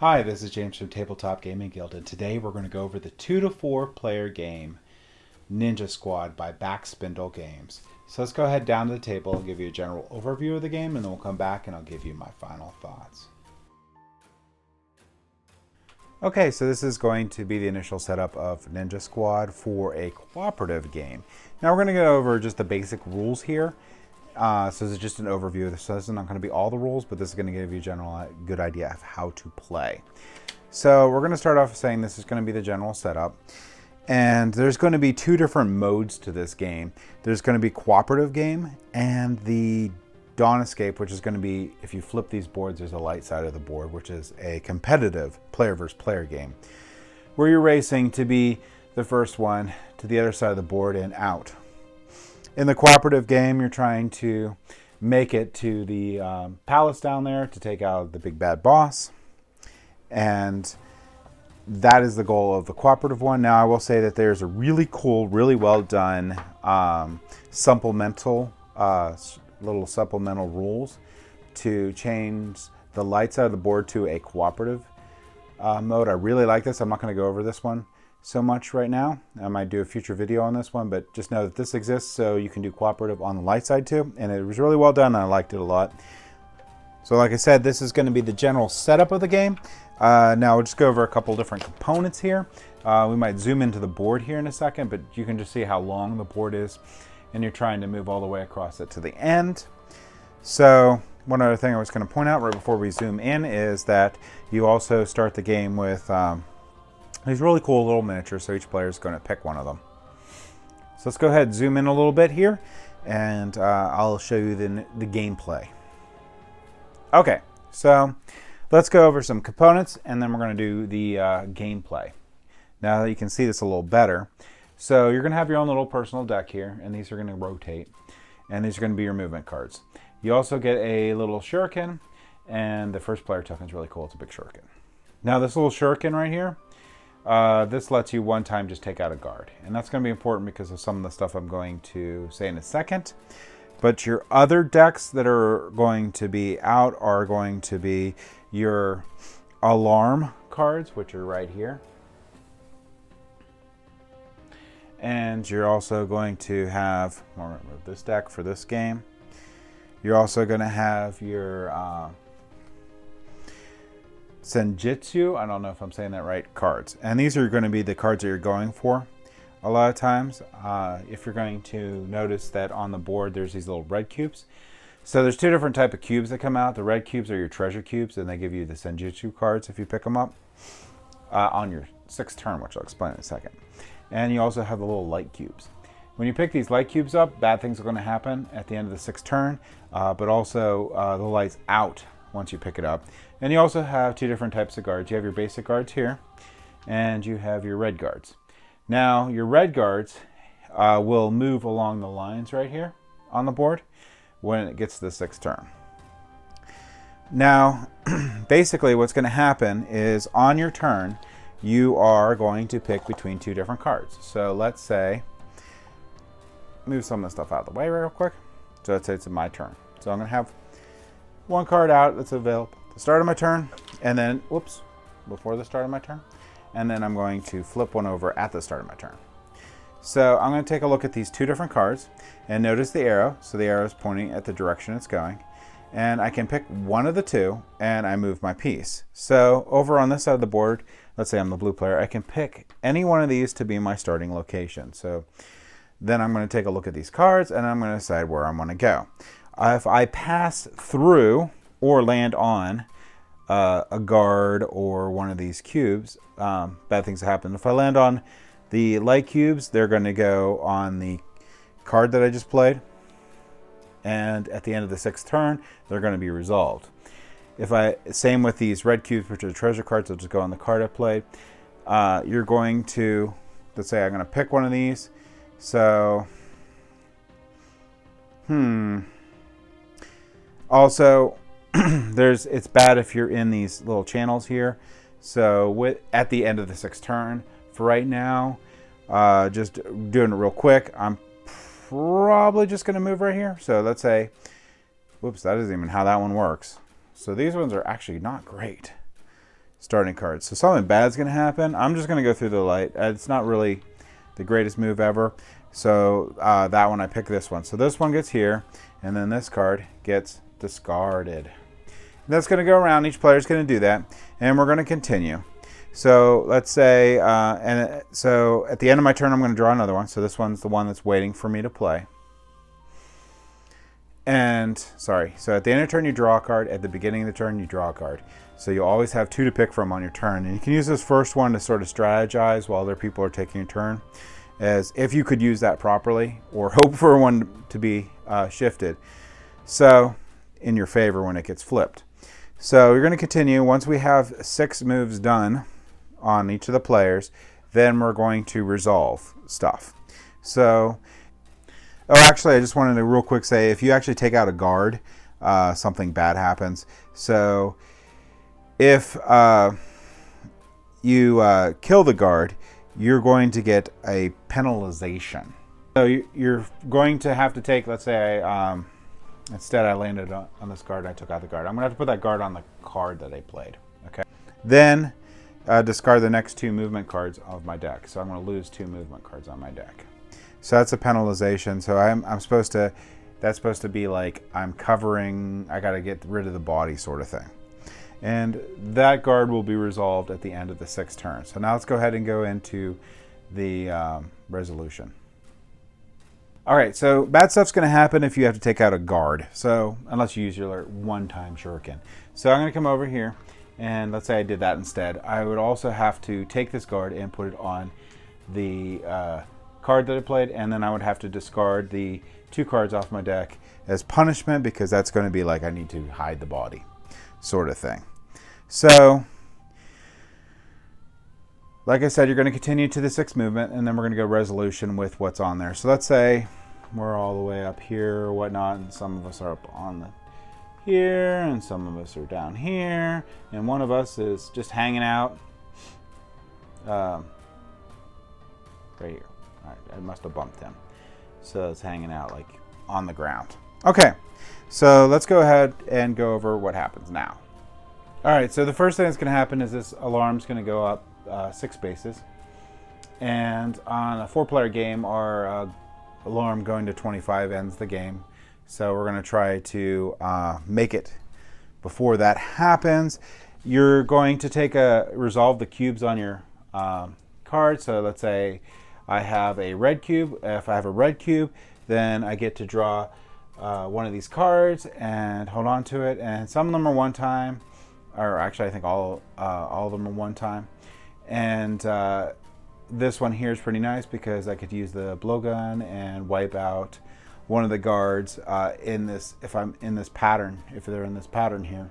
Hi, this is James from Tabletop Gaming Guild, and today we're going to go over the 2 to 4 player game Ninja Squad by Backspindle Games. So let's go ahead down to the table and give you a general overview of the game, and then we'll come back and I'll give you my final thoughts. Okay, so this is going to be the initial setup of Ninja Squad for a cooperative game. Now we're going to go over just the basic rules here. So this is just an overview. This is not going to be all the rules, but this is going to give you a general good idea of how to play. So we're going to start off saying this is going to be the general setup. And there's going to be two different modes to this game. There's going to be cooperative game and the Dawn Escape, which is going to be, if you flip these boards, there's a light side of the board, which is a competitive player versus player game, where you're racing to be the first one to the other side of the board and out. In the cooperative game, you're trying to make it to the palace down there to take out the big bad boss. And that is the goal of the cooperative one. Now, I will say that there's a really cool, really well done supplemental, little supplemental rules to change the light side of the board to a cooperative mode. I really like this. I'm not going to go over this one so much right now. I might do a future video on this one, but just know that this exists so you can do cooperative on the light side too. And it was really well done. I liked it a lot. So like I said, this is going to be the general setup of the game. Now we'll just go over a couple different components here. We might zoom into the board here in a second, but you can just see how long the board is, and you're trying to move all the way across it to the end. So one other thing I was going to point out right before we zoom in is that you also start the game with these really cool little miniatures, so each player is going to pick one of them. So let's go ahead and zoom in a little bit here, and I'll show you the gameplay. Okay, so let's go over some components, and then we're going to do the gameplay. Now that you can see this a little better, so you're going to have your own little personal deck here, and these are going to rotate, and these are going to be your movement cards. You also get a little shuriken, and the first player token is really cool. It's a big shuriken. Now this little shuriken right here, this lets you one time just take out a guard, and that's going to be important because of some of the stuff I'm going to say in a second. But your other decks that are going to be out are going to be your alarm cards, which are right here. And you're also going to have, I'll remove this deck for this game. You're also going to have your Senjutsu, I don't know if I'm saying that right, cards. And these are going to be the cards that you're going for. A lot of times, if you're going to notice that on the board there's these little red cubes. So there's two different type of cubes that come out. The red cubes are your treasure cubes, and they give you the Senjutsu cards if you pick them up on your 6th turn, which I'll explain in a second. And you also have the little light cubes. When you pick these light cubes up, bad things are going to happen at the end of the 6th turn, but also the light's out once you pick it up. And you also have two different types of guards. You have your basic guards here, and you have your red guards. Now, your red guards will move along the lines right here on the board when it gets to the 6th turn. Now, basically what's going to happen is on your turn, you are going to pick between two different cards. So let's say, move some of the stuff out of the way real quick. So let's say it's my turn. So I'm going to have one card out that's available at the start of my turn, and then, whoops, before the start of my turn. And then I'm going to flip one over at the start of my turn. So I'm going to take a look at these two different cards and notice the arrow. So the arrow is pointing at the direction it's going. And I can pick one of the two and I move my piece. So over on this side of the board, let's say I'm the blue player, I can pick any one of these to be my starting location. So then I'm going to take a look at these cards and I'm going to decide where I want to go. If I pass through or land on a guard or one of these cubes, bad things happen. If I land on the light cubes, they're going to go on the card that I just played, and at the end of the 6th turn they're going to be resolved. Same with these red cubes, which are treasure cards, they'll just go on the card I played. You're going to, let's say I'm going to pick one of these, so also it's bad if you're in these little channels here. So at the end of the 6th turn, for right now, just doing it real quick, I'm probably just going to move right here. So let's say, whoops, that isn't even how that one works. So these ones are actually not great. starting cards. So something bad's going to happen. I'm just going to go through the light. It's not really the greatest move ever. So that one, I pick this one. So this one gets here, and then this card gets discarded. And that's going to go around. Each player's going to do that, and we're going to continue. So let's say, so at the end of my turn, I'm going to draw another one. So this one's the one that's waiting for me to play. And, sorry, so at the end of the turn, you draw a card. At the beginning of the turn, you draw a card. So you always have 2 to pick from on your turn. And you can use this first one to sort of strategize while other people are taking a turn, as if you could use that properly, or hope for one to be shifted. So, in your favor when it gets flipped. So you're going to continue. Once we have 6 moves done on each of the players, then we're going to resolve stuff. So, oh, actually, I just wanted to real quick say, if you actually take out a guard, something bad happens. So if you kill the guard, you're going to get a penalization. So you're going to have to take, let's say, instead I landed on this guard, I took out the guard. I'm going to have to put that guard on the card that I played. Okay. Then discard the next 2 movement cards of my deck. So I'm going to lose 2 movement cards on my deck. So that's a penalization. So I'm supposed to, that's supposed to be like I'm covering, I got to get rid of the body sort of thing. And that guard will be resolved at the end of the 6th turn. So now let's go ahead and go into the resolution. All right, so bad stuff's going to happen if you have to take out a guard. So unless you use your one-time shuriken. So I'm going to come over here, and let's say I did that instead. I would also have to take this guard and put it on the card that I played, and then I would have to discard the 2 cards off my deck as punishment, because that's going to be like I need to hide the body sort of thing. So like I said, you're going to continue to the 6th movement, and then we're going to go resolution with what's on there. So let's say we're all the way up here or whatnot, and some of us are up on the here, and some of us are down here, and one of us is just hanging out right here. All right, I must have bumped him. So it's hanging out like on the ground. Okay, so let's go ahead and go over what happens now. All right, so the first thing that's going to happen is this alarm's going to go up 6 spaces, and on a 4-player game, our alarm going to 25 ends the game. So we're going to try to make it before that happens. You're going to take resolve the cubes on your card. So let's say I have a red cube. If I have a red cube, then I get to draw one of these cards and hold on to it. And some of them are one time, or actually I think all of them are one time. And this one here is pretty nice because I could use the blowgun and wipe out one of the guards in this, if I'm in this pattern, if they're in this pattern here,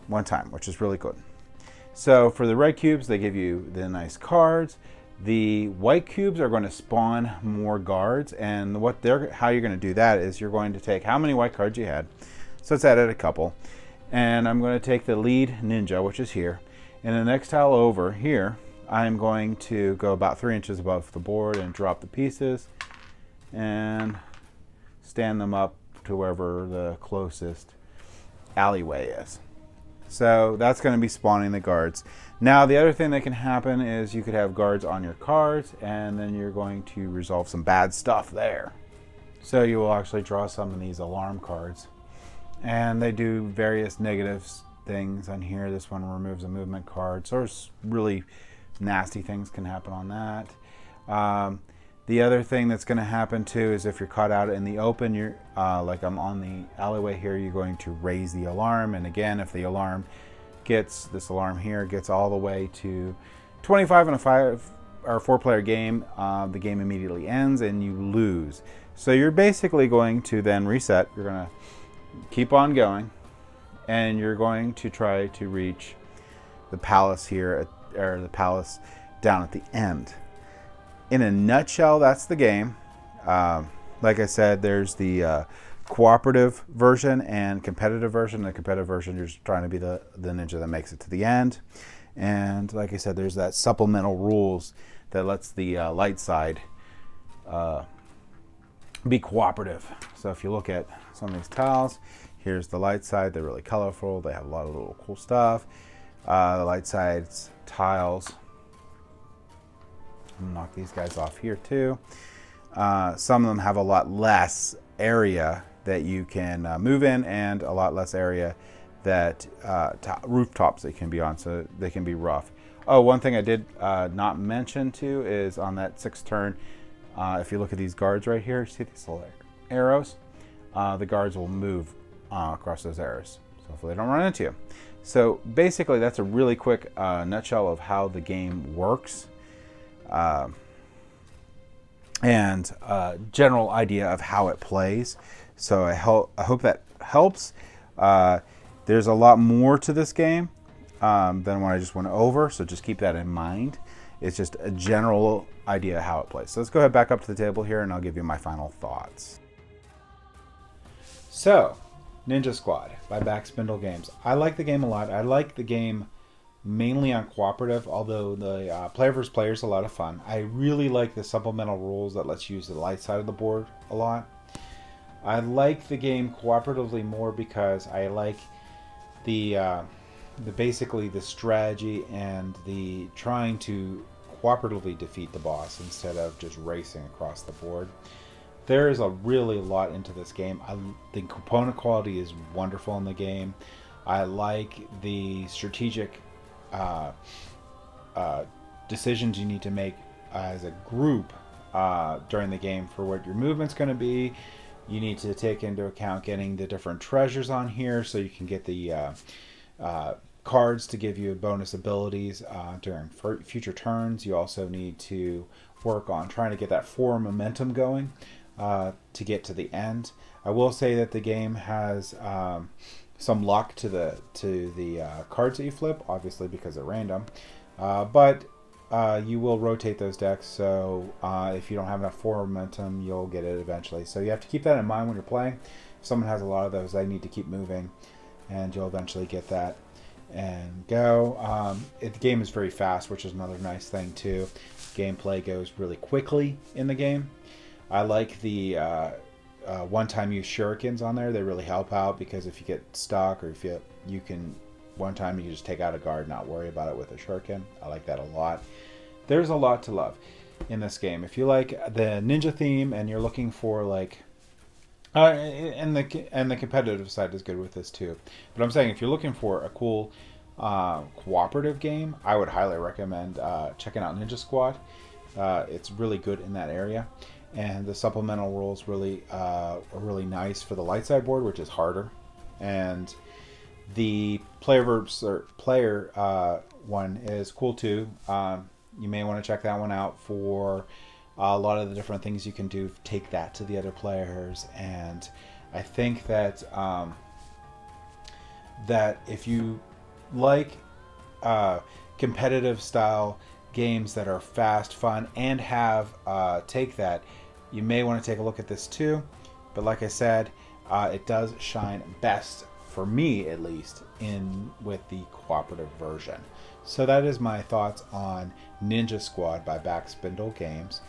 one time, which is really good. So for the red cubes, they give you the nice cards. The white cubes are going to spawn more guards, and how you're going to do that is you're going to take how many white cards you had. So let's add a couple. And I'm going to take the lead ninja, which is here. And the next tile over here, I'm going to go about 3 inches above the board and drop the pieces and stand them up to wherever the closest alleyway is. So that's going to be spawning the guards. Now the other thing that can happen is you could have guards on your cards, and then you're going to resolve some bad stuff there. So you will actually draw some of these alarm cards, and they do various negative things on here. This one removes a movement card, so there's really nasty things can happen on that. The other thing that's going to happen too is if you're caught out in the open, you're like I'm on the alleyway here, you're going to raise the alarm. And again, if the alarm gets, this alarm here gets all the way to 25 in a 5 or 4-player game, the game immediately ends and you lose. So you're basically going to then reset. You're going to keep on going, and you're going to try to reach the palace here, or the palace down at the end. In a nutshell, that's the game. Like I said, there's the cooperative version and competitive version. The competitive version, you're just trying to be the ninja that makes it to the end. And like I said, there's that supplemental rules that lets the light side be cooperative. So if you look at some of these tiles, here's the light side. They're really colorful. They have a lot of little cool stuff. The light sides tiles. I'm gonna knock these guys off here too. Some of them have a lot less area that you can move in, and a lot less area that rooftops they can be on, so they can be rough. Oh, one thing I did not mention too is on that 6th turn, if you look at these guards right here, see these little arrows? The guards will move across those arrows, so hopefully they don't run into you. So basically that's a really quick nutshell of how the game works. And general idea of how it plays. So I hope that helps. There's a lot more to this game than what I just went over, so just keep that in mind. It's just a general idea of how it plays. So let's go ahead back up to the table here and I'll give you my final thoughts. So, Ninja Squad by Backspindle Games. I like the game a lot. I like the game mainly on cooperative, although the player versus player is a lot of fun. I really like the supplemental rules that lets you use the light side of the board a lot. I like the game cooperatively more because I like the basically the strategy and the trying to cooperatively defeat the boss instead of just racing across the board. There is a really lot into this game. The component quality is wonderful in the game. I like the strategic decisions you need to make as a group during the game for what your movement's going to be. You need to take into account getting the different treasures on here so you can get the cards to give you bonus abilities during future turns. You also need to work on trying to get that forward momentum going to get to the end. I will say that the game has some luck to the cards that you flip, obviously because they're random, but you will rotate those decks, so if you don't have enough forward momentum, you'll get it eventually. So you have to keep that in mind when you're playing. If someone has a lot of those, they need to keep moving, and you'll eventually get that and go. The game is very fast, which is another nice thing too. Gameplay goes really quickly in the game. I like the one-time use shurikens on there. They really help out because if you get stuck or if you can one time you just take out a guard, not worry about it with a shuriken. I like that a lot. There's a lot to love in this game. If you like the ninja theme and you're looking for like and the competitive side is good with this too. But I'm saying if you're looking for a cool cooperative game, I would highly recommend checking out Ninja Squad. It's really good in that area. And the supplemental rules really are really nice for the light side board, which is harder. And the player versus player one is cool too. You may want to check that one out for a lot of the different things you can do. Take that to the other players, and I think that that if you like competitive style games that are fast, fun, and have take that, you may want to take a look at this too. But like I said, it does shine best, for me at least, in with the cooperative version. So that is my thoughts on Ninja Squad by Backspindle Games.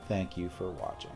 Thank you for watching.